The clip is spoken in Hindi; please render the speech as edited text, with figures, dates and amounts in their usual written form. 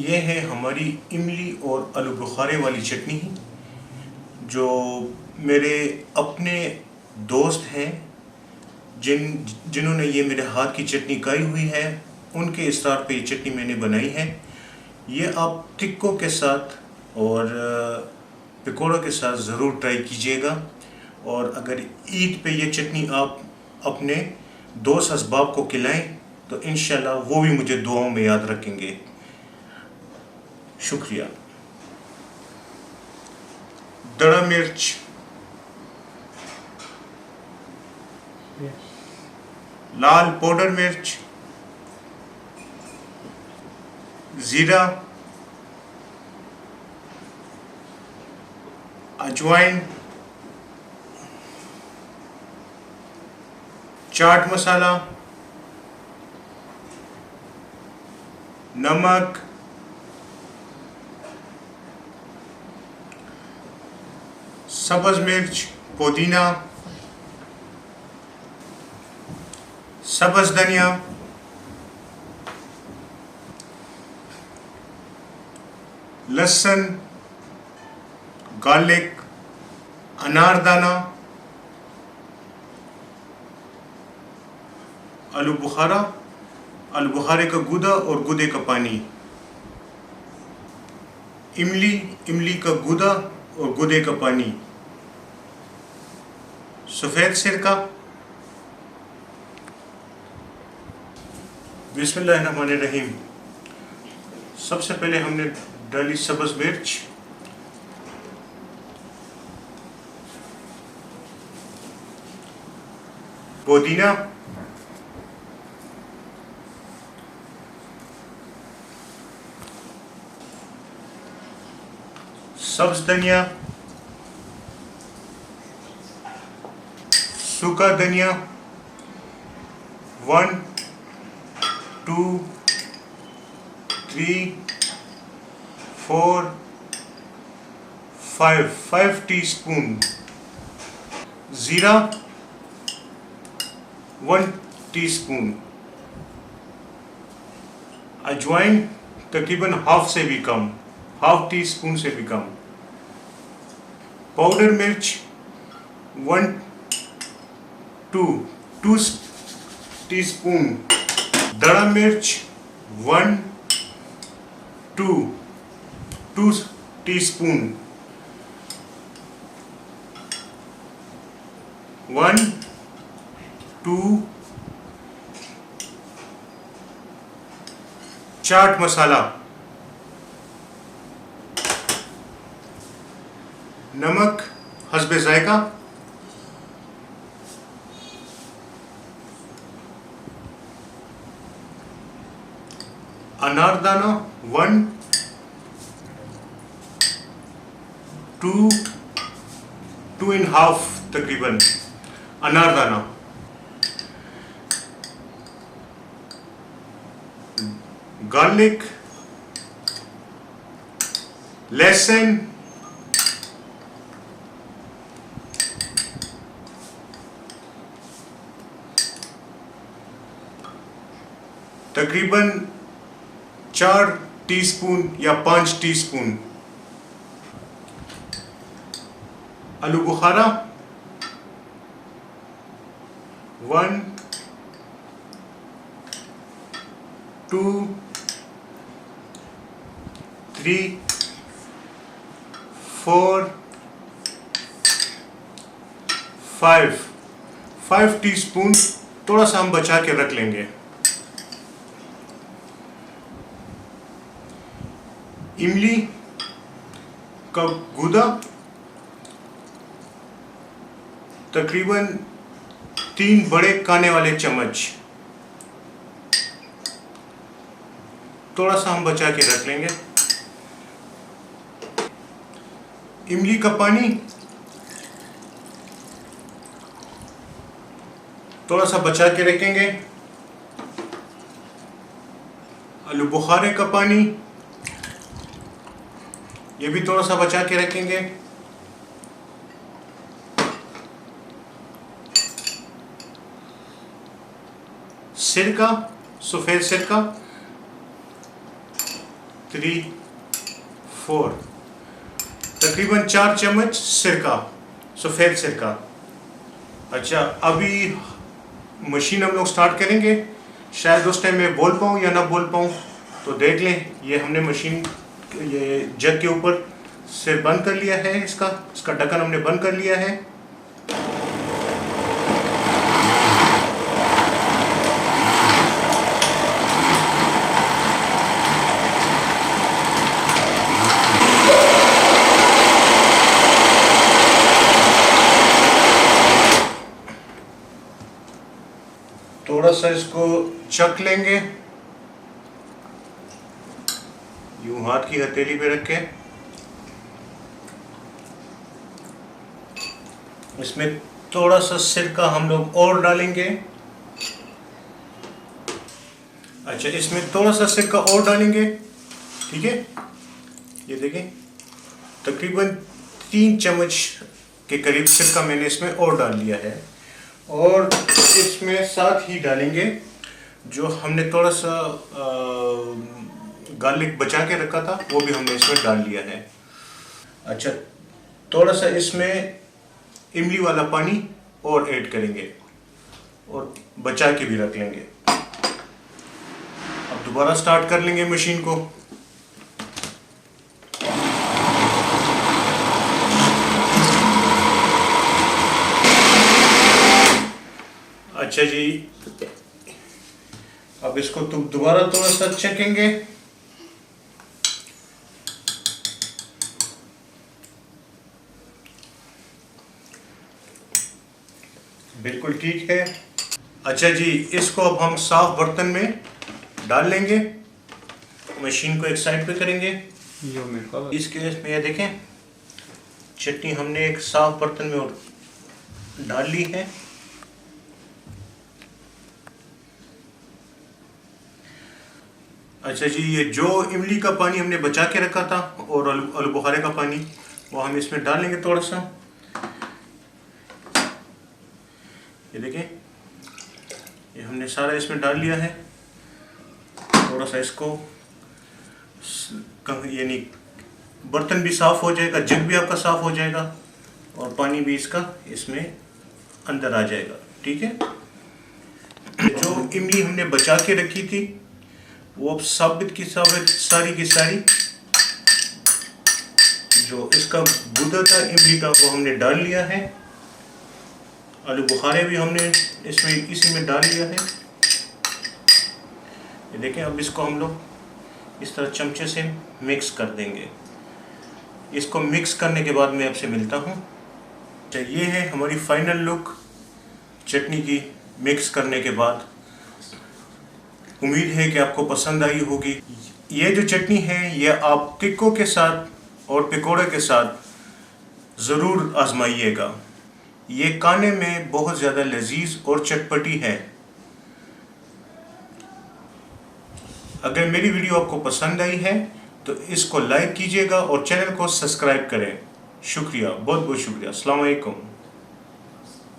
ये है हमारी इमली और आलू बुखारे वाली चटनी, जो मेरे अपने दोस्त हैं जिन्होंने ये मेरे हाथ की चटनी खाई हुई है, उनके इस्तार पे ये चटनी मैंने बनाई है। ये आप टिक्कों के साथ और पकौड़ों के साथ ज़रूर ट्राई कीजिएगा। और अगर ईद पे ये चटनी आप अपने दोस्त असबाब को खिलाएं तो इंशाल्लाह वो भी मुझे दुआओं में याद रखेंगे। शुक्रिया। दड़ा मिर्च, लाल पाउडर मिर्च, ज़ीरा, अजवाइन, चाट मसाला, नमक, सब्ज़ मिर्च, पुदीना, सब्ज़ धनिया, लहसुन, गार्लिक, अनारदाना, आलू बुखारे का गूदा और गूदे का पानी, इमली का गूदा और गूदे का पानी, सफ़ेद सिरका। बिस्मिल्लाहिर्रहमानिर्रहीम। सबसे पहले हमने डाली सब्ज़ मिर्च, पुदीना, सब्ज़ धनिया, सूखा धनिया, 1 2 3 4 5 टीस्पून, ज़ीरा 1 टीस्पून, अजवाइन तकरीबन हाफ टीस्पून से भी कम, पाउडर मिर्च 2 टीस्पून, दड़ा मिर्च 2 टीस्पून, 1 2 चाट मसाला, नमक हस्बे जायका, अनारदाना 1 2 एंड हाफ तकरीबन अनारदाना, गार्लिक, लहसुन, तकरीबन 4 टीस्पून या 5 टीस्पून, आलू बुखारा 1 2 3 4 5 टीस्पून, थोड़ा सा हम बचा के रख लेंगे। इमली का गूदा तकरीबन 3 बड़े खाने वाले चम्मच, थोड़ा सा हम बचा के रख लेंगे। इमली का पानी थोड़ा सा बचा के रखेंगे। आलू बुखारे का पानी ये भी थोड़ा सा बचा के रखेंगे। सिरका, सफ़ेद सिरका 3, 4, तकरीबन 4 चम्मच सिरका, सफ़ेद सिरका। अच्छा, अभी मशीन हम लोग स्टार्ट करेंगे। शायद उस टाइम मैं बोल पाऊँ या ना बोल पाऊँ, तो देख लें। ये हमने मशीन ये जग के ऊपर से बंद कर लिया है, इसका ढक्कन हमने बंद कर लिया है। थोड़ा सा इसको चख लेंगे, यूं हाथ की हथेली पे रख के। इसमें थोड़ा सा सिरका हम लोग और डालेंगे। अच्छा, इसमें थोड़ा सा सिरका और डालेंगे, ठीक है। ये देखें, तकरीबन 3 चम्मच के करीब सिरका मैंने इसमें और डाल लिया है। और इसमें साथ ही डालेंगे जो हमने थोड़ा सा गार्लिक बचा के रखा था, वो भी हमने इसमें डाल लिया है। अच्छा, थोड़ा सा इसमें इमली वाला पानी और ऐड करेंगे और बचा के भी रख लेंगे। अब दोबारा स्टार्ट कर लेंगे मशीन को। अच्छा जी, अब इसको दोबारा थोड़ा सा चखेंगे। बिल्कुल ठीक है। अच्छा जी, इसको अब हम साफ बर्तन में डाल लेंगे। मशीन को एक साइड पे करेंगे। इसके में ये देखें, चटनी हमने एक साफ बर्तन में और डाल ली है। अच्छा जी, ये जो इमली का पानी हमने बचा के रखा था और आलू बुखारे का पानी, वो हम इसमें डाल लेंगे थोड़ा सा। ये देखें, ये हमने सारा इसमें डाल लिया है। थोड़ा सा इसको यानी बर्तन भी साफ़ हो जाएगा, जग भी आपका साफ़ हो जाएगा और पानी भी इसका इसमें अंदर आ जाएगा, ठीक है। जो इमली हमने बचा के रखी थी, वो अब साबित की सारी की सारी जो इसका गुदा था इमली का, वो हमने डाल लिया है। आलू बुखारे भी हमने इसमें इसी में डाल लिया है। ये देखें, अब इसको हम लोग इस तरह चमचे से मिक्स कर देंगे। इसको मिक्स करने के बाद मैं आपसे मिलता हूँ। तो ये है हमारी फाइनल लुक चटनी की मिक्स करने के बाद। उम्मीद है कि आपको पसंद आई होगी। ये जो चटनी है, ये आप टिक्कों के साथ और पकौड़े के साथ ज़रूर आजमाइएगा। ये खाने में बहुत ज़्यादा लजीज और चटपटी है। अगर मेरी वीडियो आपको पसंद आई है तो इसको लाइक कीजिएगा और चैनल को सब्सक्राइब करें। शुक्रिया, बहुत बहुत शुक्रिया। अस्सलाम वालेकुम।